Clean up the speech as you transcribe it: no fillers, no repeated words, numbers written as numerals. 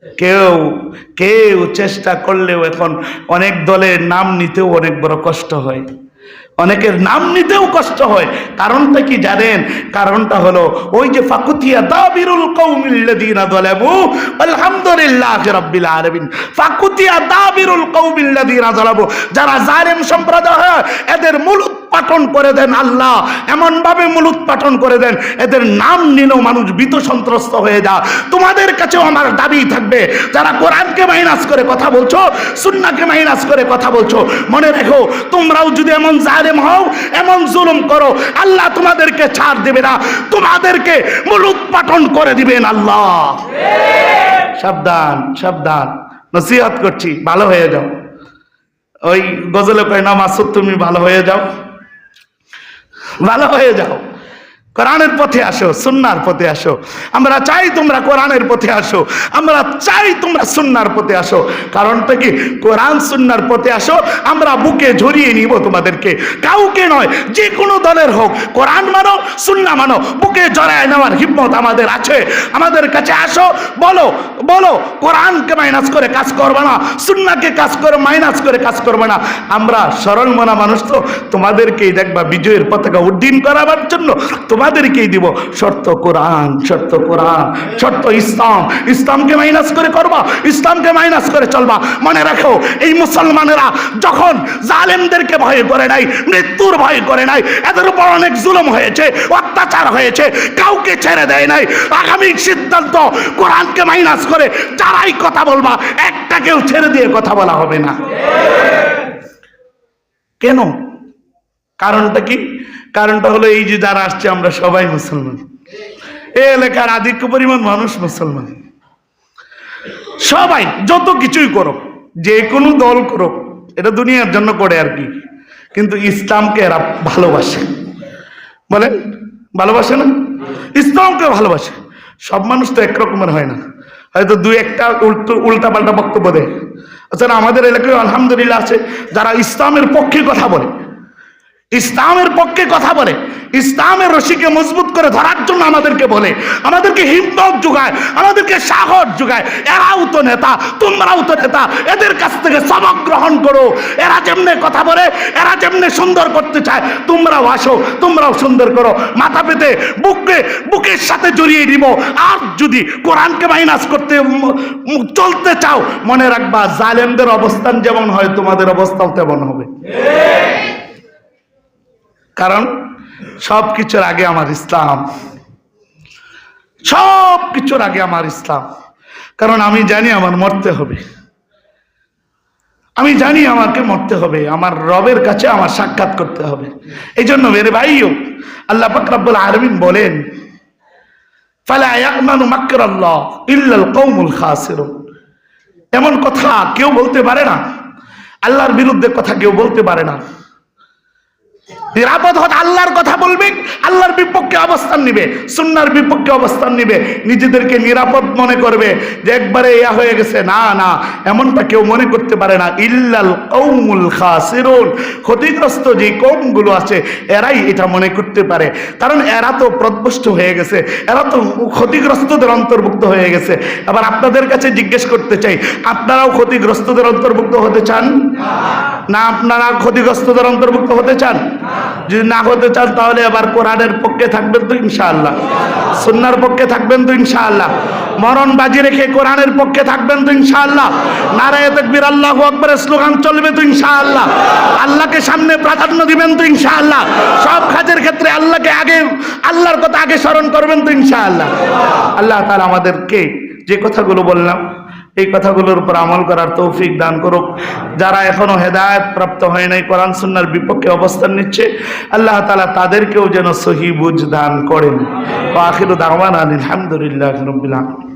কেউ কেউ চেষ্টা করলেও এখন অনেক দলের নাম নিতেও অনেক বড় কষ্ট হয়, অনেকের নাম নিতেও কষ্ট হয়। কারণটা কি জানেন? কারণটা হলো ওই যে ফাকুতিয়া দাবিরুল কওমিল্লাযিনা যালামু আলহামদুলিল্লাহি রাব্বিল আলামিন। ফাকুতিয়া দাবিরুল কওমিল্লাযিনা যালামু, যারা জালেম সম্প্রদায় হয় এদের মূলত পাঠন করে দেন আল্লাহ, এমন ভাবে মূলত পাঠন করে দেন এদের নাম নিলেও মানুষ ভীত সন্ত্রস্ত হয়ে যায়। তোমাদের কাছেও আমার দাবি থাকবে, যারা কোরআনকে মাইনাস করে কথা বলছো, সুন্নাহকে মাইনাস করে কথা বলছো, মনে রেখো তোমরাও যদি এমন জালেম হও, এমন জুলুম করো, আল্লাহ তোমাদেরকে ছাড় দেবে না, তোমাদেরকে মূলত পাঠন করে দিবেন আল্লাহ। সাবধান সাবধান, নসিহত করছি, ভালো হয়ে যাও। ওই গজলে কয় না মাসুদ তুমি ভালো হয়ে যাও, ভালো হয়ে যাও, কোরআনের পথে আসো, সুন্নাহর পথে আসো। আমরা চাই তোমরা কোরআনের পথে আসো, আমরা চাই তোমরা সুন্নাহর পথে আসো। কারণটা কি? কোরআন সুন্নাহর পথে আসো, আমরা বুকে ঝরিয়ে নিব তোমাদেরকে, কাউকে নয়, যে কোনো দলের হোক, কোরআন মানো সুন্নাহ মানো, বুকে জড়ায় নেওয়ার হিম্মত আমাদের আছে। আমাদের কাছে আসো, বলো বলো কোরআনকে মাইনাস করে কাজ করবে না, সুন্নাহকে কাজ করে মাইনাস করে কাজ করবে না। আমরা সরল মনা মানুষ, তো তোমাদেরকেই দেখবা বিজয়ের পতাকা উড্ডীন করাবার জন্য তোমাদেরকেই দিব। শর্ত কোরআন, শর্ত কোরআন, শর্ত ইসলাম। ইসলামকে মাইনাস করে করবা, ইসলামকে মাইনাস করে চলবা। মনে রাখো এই মুসলমানেরা যখন জালেমদেরকে ভয় করে নাই, মৃত্যুর ভয় করে নাই, এদের উপর অনেক জুলুম হয়েছে, অত্যাচার হয়েছে, কাউকে ছেড়ে দেয় নাই। আগামী সিদ্ধান্ত কোরআনকে মাইনাস করে যারাই কথা বলবা, একটাকেও ছেড়ে দিয়ে কথা বলা হবে না। কেন? কারণটা কি? কারণটা হলো এই যে যারা আসছে আমরা সবাই মুসলমান, এই এলাকার আধিক্য পরিমাণ মানুষ মুসলমান। সবাই যত কিছুই করো, যে কোনো দল করো, এটা দুনিয়ার জন্য করে আর কি, কিন্তু ইসলামকে এরা ভালোবাসে। বলেন ভালোবাসে না? ইসলামকে ভালোবাসে। সব মানুষ তো একরকমের হয় না, হয়তো দুই একটা উল্টা পাল্টা বক্তব্য দেয়। আচ্ছা, আমাদের এলাকায় আলহামদুলিল্লাহ আছে যারা ইসলামের পক্ষে কথা বলে, ইসলামের পক্ষে কথা বলে, ইসলামের রশিকে মজবুত করে ধরার জন্য আমাদেরকে বলে, আমাদেরকে হিম্মত যোগায়, আমাদেরকে সাহস যোগায়। এরাও তো নেতা, তোমরাও তো নেতা, এদের কাছ থেকে সবক গ্রহণ করো। এরা যেমনে কথা বলে, এরা যেমনে সুন্দর করতে চায়, তোমরাও আসো, তোমরাও সুন্দর করো। মাথা পেতে বুকের সাথে জড়িয়ে দিব। আর যদি কোরআনকে মাইনাস করতে চলতে চাও, মনে রাখবা জালেমদের অবস্থান যেমন হয় তোমাদের অবস্থাও তেমন হবে। কারণ সব কিছুর আগে আমার ইসলাম, সব কিছুর আগে আমার ইসলাম। কারণ আমি জানি আমার মরতে হবে, আমি জানি আমাকে মরতে হবে, আমার রবের কাছে আমার সাক্ষাৎ করতে হবে। এই জন্য মেরে ভাইও আল্লাহ পাক রব্বুল আলামিন বলেন, ফালা ইয়ামানু মাকরাল্লাহ ইল্লাল কওমুল খাসিরুন। এমন কথা কেউ বলতে পারে না, আল্লাহর বিরুদ্ধে কথা কেউ বলতে পারে না। নিরাপদ হতে আল্লাহর কথা বলবে, আল্লাহর বিপক্ষে অবস্থান নিবে, সুন্নাহর বিপক্ষে অবস্থান নিবে, নিজেদেরকে নিরাপদ মনে করবে যে একবারে ইয়া হয়ে গেছে। না না, এমনটা কেউ মনে করতে পারে না। ইল্লাল কওমুল খাসিরুন, ক্ষতিগ্রস্ত যে কওমগুলো আছে এরাই এটা মনে করতে পারে। কারণ এরা তো পথভ্রষ্ট হয়ে গেছে, এরা তো ক্ষতিগ্রস্তদের অন্তর্ভুক্ত হয়ে গেছে। আবার আপনাদের কাছে জিজ্ঞেস করতে চাই, আপনারাও ক্ষতিগ্রস্তদের অন্তর্ভুক্ত হতে চান না? আপনারা ক্ষতিগ্রস্তদের অন্তর্ভুক্ত হতে চান? যদি না হতে চান তাহলে এবার কোরআনের পক্ষে থাকবেন তো ইনশাআল্লাহ, সুন্নাহর পক্ষে থাকবেন তো ইনশাআল্লাহ, মরণ বাজি রেখে কোরআনের পক্ষে থাকবেন তো ইনশাআল্লাহ, নারায়ে তাকবীর আল্লাহু আকবারের স্লোগান চলবে তো ইনশাআল্লাহ, আল্লাহকে সামনে প্রাধান্য দিবেন তো ইনশাআল্লাহ, সব কাজের ক্ষেত্রে আল্লাহকে আগে, আল্লাহর কথা আগে স্মরণ করবেন তো ইনশাআল্লাহ। আল্লাহ তাআলা আমাদেরকে যে কথাগুলো বললাম এই কথাগুলোর উপর আমল করার তৌফিক দান করুক। যারা এখনো হেদায়েত প্রাপ্ত হয় নাই, কোরআন সুন্নাহর বিপক্ষে অবস্থান নিচ্ছে, আল্লাহ তাআলা তাদেরকেও যেন সহি বুঝ দান করেন। ওয়া আখিরু দাওয়ানা আলহামদুলিল্লাহি রাব্বিল আলামিন।